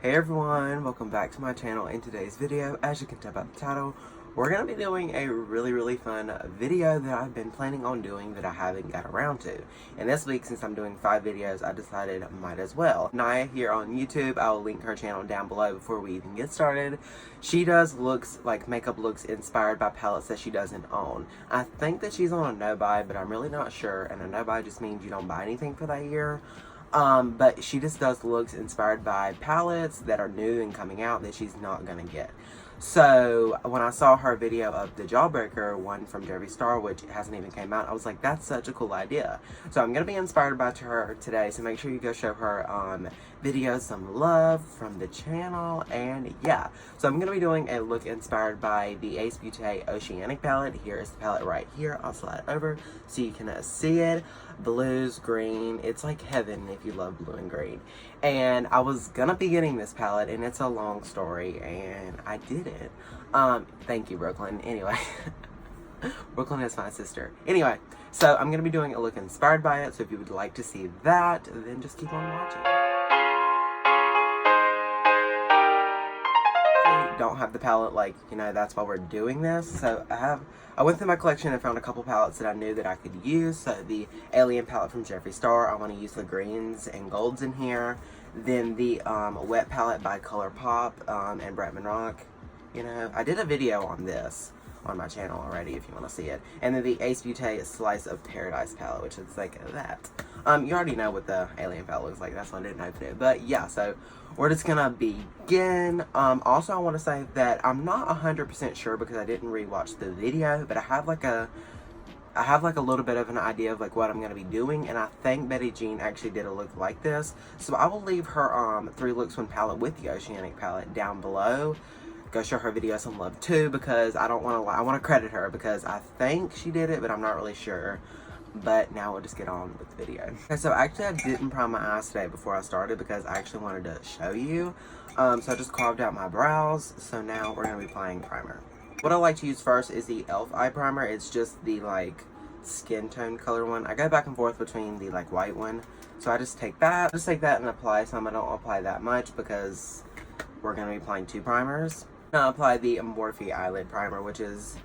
Hey everyone, welcome back to my channel. In today's video, as you can tell by the title, we're going to be doing a really fun video that I've been planning on doing that I haven't got around to. And this week, since I'm doing 5 videos, I decided I might as well. Anya here on YouTube, I will link her channel down below before we even get started. She does looks, like makeup looks inspired by palettes that she doesn't own. I think that she's on a no-buy, but I'm really not sure, and a no-buy just means you don't buy anything for that year. But she just does looks inspired by palettes that are new and coming out that she's not gonna get. So when I saw her video of the Jawbreaker one from Jeffree Star, which hasn't even came out, I was like, that's such a cool idea. So I'm gonna be inspired by her today, so make sure you go show her videos some love from the channel. And yeah, so I'm gonna be doing a look inspired by the Islas Beauty Oceanic Palette. Here is the palette right here. I'll slide it over so you can see it. Blues, green, it's like heaven if you love blue and green. And I was gonna be getting this palette, and it's a long story, and I did it. Thank you, Brooklyn. Anyway, Brooklyn is my sister. Anyway, so I'm gonna be doing a look inspired by it, so if you would like to see that, then just keep on watching. Don't have the palette, like, you know, that's why we're doing this. So I went through my collection and found a couple palettes that I knew that I could use. So the Alien palette from Jeffree Star, I want to use the greens and golds in here. Then the Wet palette by Colourpop and Bretman Rock. You know, I did a video on this on my channel already if you want to see it. And then the Islas Beauty Slice of Paradise palette, which is like that. You already know what the Alien palette looks like. That's why I didn't open it. But yeah, so we're just gonna begin. Also, I want to say that I'm not 100% sure because I didn't rewatch the video, but I have like a little bit of an idea of like what I'm gonna be doing, and I think Betty Jean actually did a look like this. So I will leave her 3 looks 1 palette with the Oceanic palette down below. Go show her video some love too, because I don't want to lie. I want to credit her because I think she did it, but I'm not really sure. But now we'll just get on with the video. Okay, so actually I didn't prime my eyes today before I started because I actually wanted to show you. So I just carved out my brows. So now we're going to be applying primer. What I like to use first is the e.l.f. eye primer. It's just the like skin tone color one. I go back and forth between the like white one. So I just take that. And apply some. I don't apply that much because we're going to be applying 2 primers. Now I apply the Morphe eyelid primer, which is,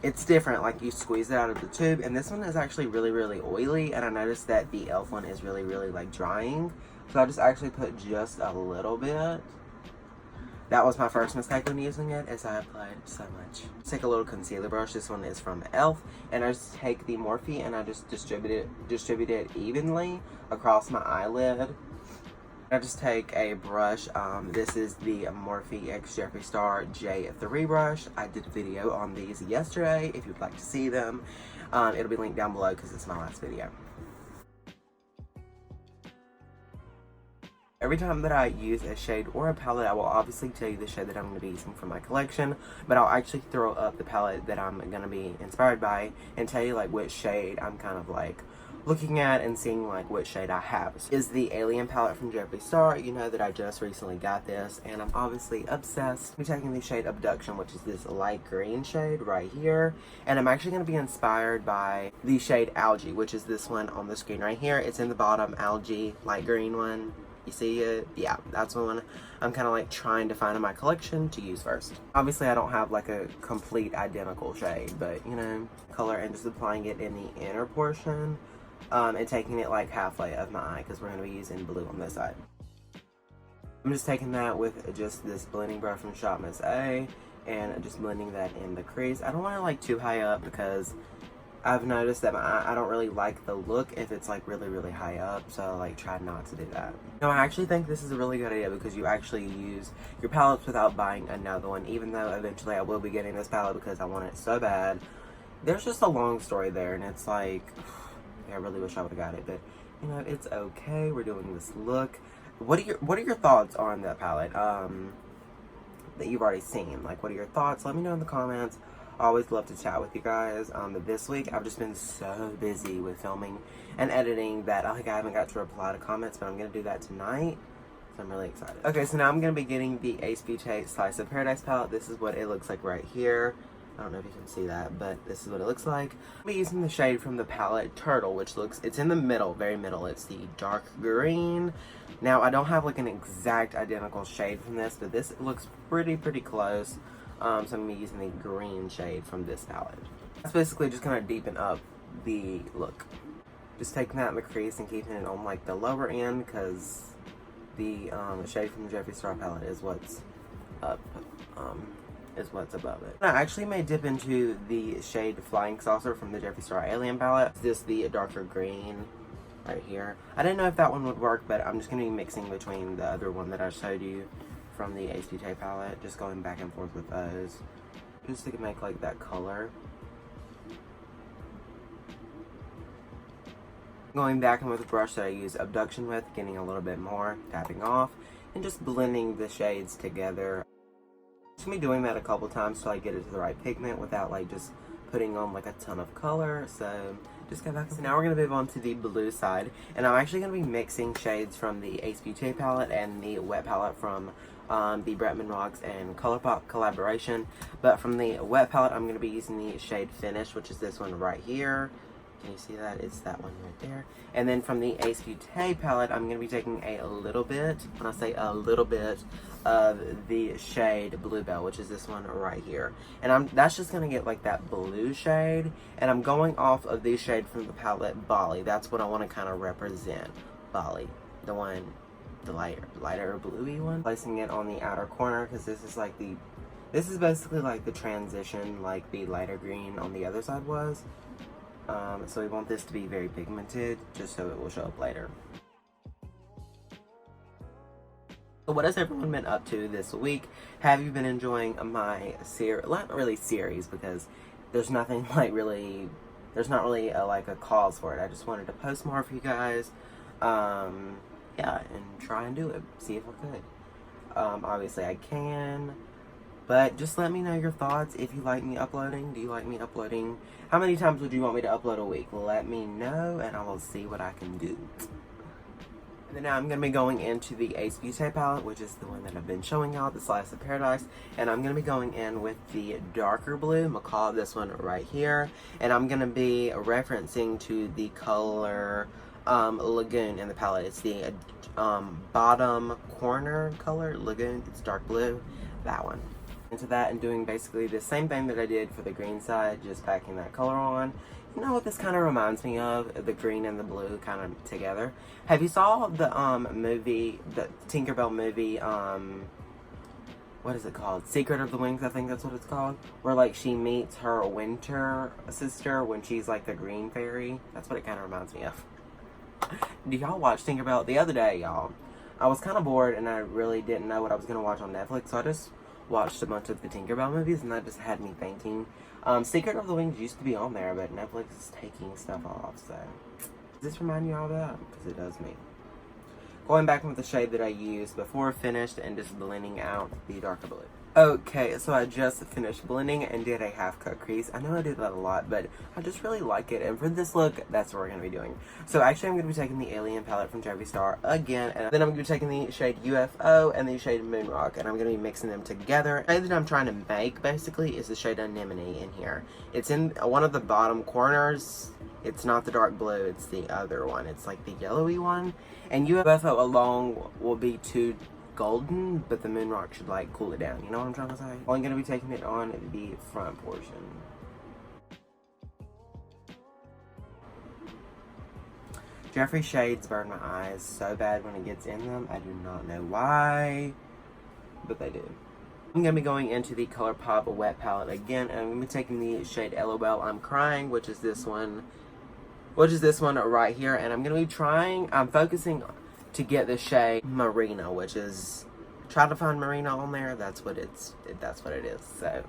it's different, like you squeeze it out of the tube, and this one is actually really oily, and I noticed that the e.l.f. one is really like drying, so I just actually put just a little bit. That was my first mistake when using it, as I applied so much. Let's take a little concealer brush. This one is from e.l.f., and I just take the Morphe and I just distribute it evenly across my eyelid. I just take a brush. This is the Morphe X Jeffree Star J3 brush. I did a video on these yesterday if you'd like to see them. It'll be linked down below because it's my last video. Every time that I use a shade or a palette, I will obviously tell you the shade that I'm going to be using for my collection, but I'll actually throw up the palette that I'm going to be inspired by and tell you like which shade I'm kind of like looking at and seeing like what shade I have. This is the Alien palette from Jeffree Star. You know that I just recently got this and I'm obviously obsessed. I'm taking the shade Abduction, which is this light green shade right here, and I'm actually going to be inspired by the shade Algae, which is this one on the screen right here. It's in the bottom, Algae, light green one. You see it? Yeah, that's one I'm kind of like trying to find in my collection to use first. Obviously I don't have like a complete identical shade, but you know, color, and just applying it in the inner portion. And taking it like halfway of my eye because we're going to be using blue on this side. I'm just taking that with just this blending brush from Shop Miss A and just blending that in the crease. I don't want it like too high up because I've noticed that my eye, I don't really like the look if it's like really high up, so I like try not to do that. No, I actually think this is a really good idea because you actually use your palettes without buying another one, even though eventually I will be getting this palette because I want it so bad. There's just a long story there, and it's like, I really wish I would have got it, but you know, it's okay. We're doing this look. What are your thoughts on that palette that you've already seen? Like, what are your thoughts? Let me know in the comments. I always love to chat with you guys. But this week I've just been so busy with filming and editing that I haven't got to reply to comments, but I'm gonna do that tonight. So I'm really excited. Okay, so now I'm gonna be getting the Islas Beauty Slice of Paradise palette. This is what it looks like right here. I don't know if you can see that, but this is what it looks like. I'm using the shade from the palette Turtle, which looks, it's in the middle, very middle. It's the dark green. Now, I don't have like an exact identical shade from this, but this looks pretty close. So I'm going to be using the green shade from this palette. That's basically just going to deepen up the look. Just taking that in the crease and keeping it on like the lower end, because the shade from the Jeffree Star palette is what's up. Is what's above it. I actually may dip into the shade Flying Saucer from the Jeffree Star Alien palette. This is the darker green right here. I didn't know if that one would work, but I'm just going to be mixing between the other one that I showed you from the Beaute palette, just going back and forth with those, just to make like that color. Going back in with a brush that I use Abduction with, getting a little bit more, tapping off, and just blending the shades together. I'm going to be doing that a couple times till I get it to the right pigment without like just putting on like a ton of color. So just go back. So now we're going to move on to the blue side, and I'm actually going to be mixing shades from the Beaute palette and the Wet palette from the Bretman Rocks and Colourpop collaboration. But from the Wet palette, I'm going to be using the shade Finish, which is this one right here. Can you see that? It's that one right there. And then from the Beaute palette, I'm going to be taking a little bit, when I say a little bit, of the shade Bluebell, which is this one right here. And that's just going to get like that blue shade. And I'm going off of the shade from the palette Bali. That's what I want to kind of represent. Bali. The one, the lighter bluey one. Placing it on the outer corner, because this is like this is basically like the transition, like the lighter green on the other side was. So we want this to be very pigmented, just so it will show up later. So what has everyone been up to this week? Have you been enjoying my not really series, because there's nothing like really, there's not really like a cause for it. I just wanted to post more for you guys, yeah, and try and do it, see if I could. Obviously I can. But just let me know your thoughts. If you like me uploading, do you like me uploading? How many times would you want me to upload a week? Let me know, and I will see what I can do. And then now I'm going to be going into the Beaute palette, which is the one that I've been showing y'all, the Slice of Paradise. And I'm going to be going in with the darker blue. I'm going to call this one right here. And I'm going to be referencing to the color Lagoon in the palette. It's the bottom corner color, Lagoon. It's dark blue. That one. Into that and doing basically the same thing that I did for the green side, just packing that color on. You know what this kind of reminds me of? The green and the blue kind of together. Have you saw the movie, the Tinkerbell movie, what is it called? Secret of the Wings, I think that's what it's called. Where like she meets her winter sister when she's like the green fairy. That's what it kind of reminds me of. Do y'all watch Tinkerbell? The other day, y'all, I was kind of bored and I really didn't know what I was going to watch on Netflix, so I just watched a bunch of the Tinkerbell movies, and that just had me thinking. Secret of the Wings used to be on there, but Netflix is taking stuff off, so. Does this remind you all of that? Because it does me. Going back with the shade that I used before finished and just blending out the darker blue. Okay, so I just finished blending and did a half cut crease. I know I do that a lot, but I just really like it. And for this look, that's what we're going to be doing. So actually, I'm going to be taking the Alien palette from Jeffree Star again. And then I'm going to be taking the shade UFO and the shade Moonrock. And I'm going to be mixing them together. The shade that I'm trying to make, basically, is the shade Anemone in here. It's in one of the bottom corners. It's not the dark blue, it's the other one. It's like the yellowy one. And UFO alone will be too golden, but the Moonrock should like cool it down. You know what I'm trying to say? Well, I'm going to be taking it on the front portion. Jeffree shades burn my eyes so bad when it gets in them. I do not know why, but they do. I'm going to be going into the Colourpop Wet palette again, and I'm going to be taking the shade LOL I'm Crying, which is this one right here. And I'm going to be I'm focusing to get the shade Marina, which is, try to find Marina on there. That's what it is. So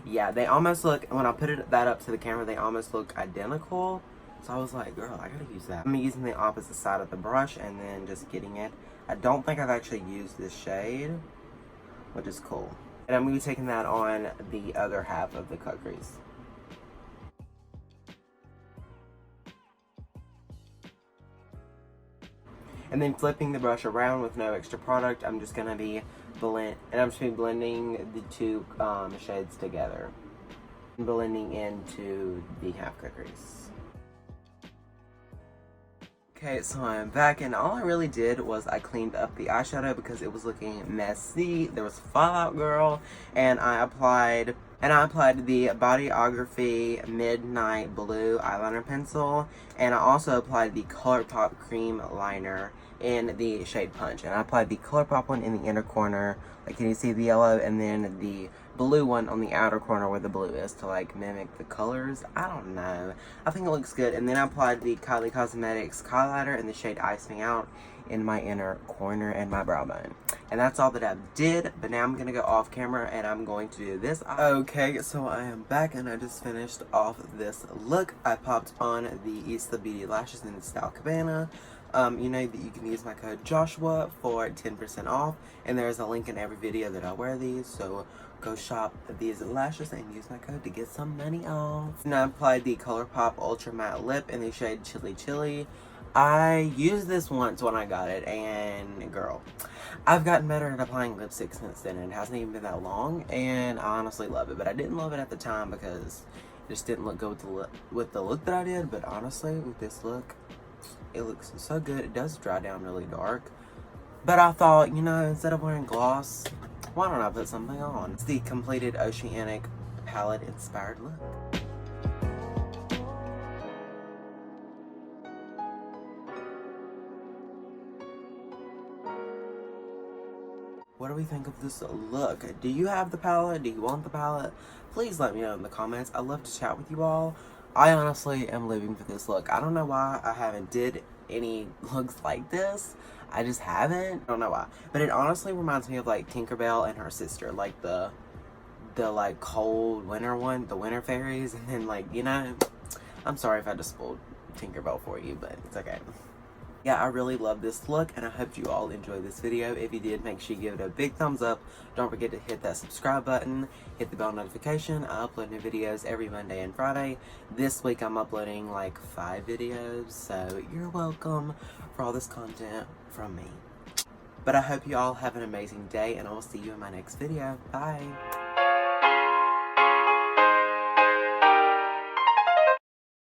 yeah, they almost look, when I put that up to the camera, they almost look identical. So I was like, girl, I gotta use that. I'm using the opposite side of the brush and then just getting it. I don't think I've actually used this shade, which is cool. And I'm gonna be taking that on the other half of the cut crease. And then flipping the brush around with no extra product, I'm just gonna be blending the two shades together. blending into the half cut crease. Okay, so I'm back, and all I really did was I cleaned up the eyeshadow because it was looking messy. There was Fallout Girl, and I applied the Bodyography Midnight Blue eyeliner pencil, and I also applied the Colourpop cream liner in the shade Punch, and I applied the Colourpop one in the inner corner, like, can you see the yellow, and then the blue one on the outer corner where the blue is to like mimic the colors. I don't know, I think it looks good. And then I applied the Kylie Cosmetics highlighter in the shade Ice Me Out in my inner corner and my brow bone. And that's all that I did, but now I'm gonna go off camera and I'm going to do this. Okay, so I am back and I just finished off this look. I popped on the Islas Beauty lashes in the style Cabana. You know that you can use my code Joshua for 10% off, and there's a link in every video that I wear these, so go shop these lashes and use my code to get some money off. And I applied the Colourpop Ultra Matte Lip in the shade Chili Chili. I used this once when I got it, and girl, I've gotten better at applying lipstick since then, and it hasn't even been that long, and I honestly love it. But I didn't love it at the time because it just didn't look good with the look that I did, but honestly, with this look, it looks so good. It does dry down really dark, but I thought, you know, instead of wearing gloss, why don't I put something on? It's the completed Oceanic Palette inspired look. What do we think of this look? Do you have the palette? Do you want the palette? Please let me know in the comments. I'd love to chat with you all. I honestly am living for this look. I don't know why I haven't did any looks like this. I just haven't. I don't know why. But it honestly reminds me of like Tinkerbell and her sister. Like the like cold winter one, the winter fairies. And then like, you know, I'm sorry if I just spoiled Tinkerbell for you, but it's okay. Yeah, I really love this look, and I hope you all enjoyed this video. If you did, make sure you give it a big thumbs up. Don't forget to hit that subscribe button, hit the bell notification. I upload new videos every Monday and Friday. This week I'm uploading like 5 videos, so you're welcome for all this content from me. But I hope you all have an amazing day, and I will see you in my next video. Bye!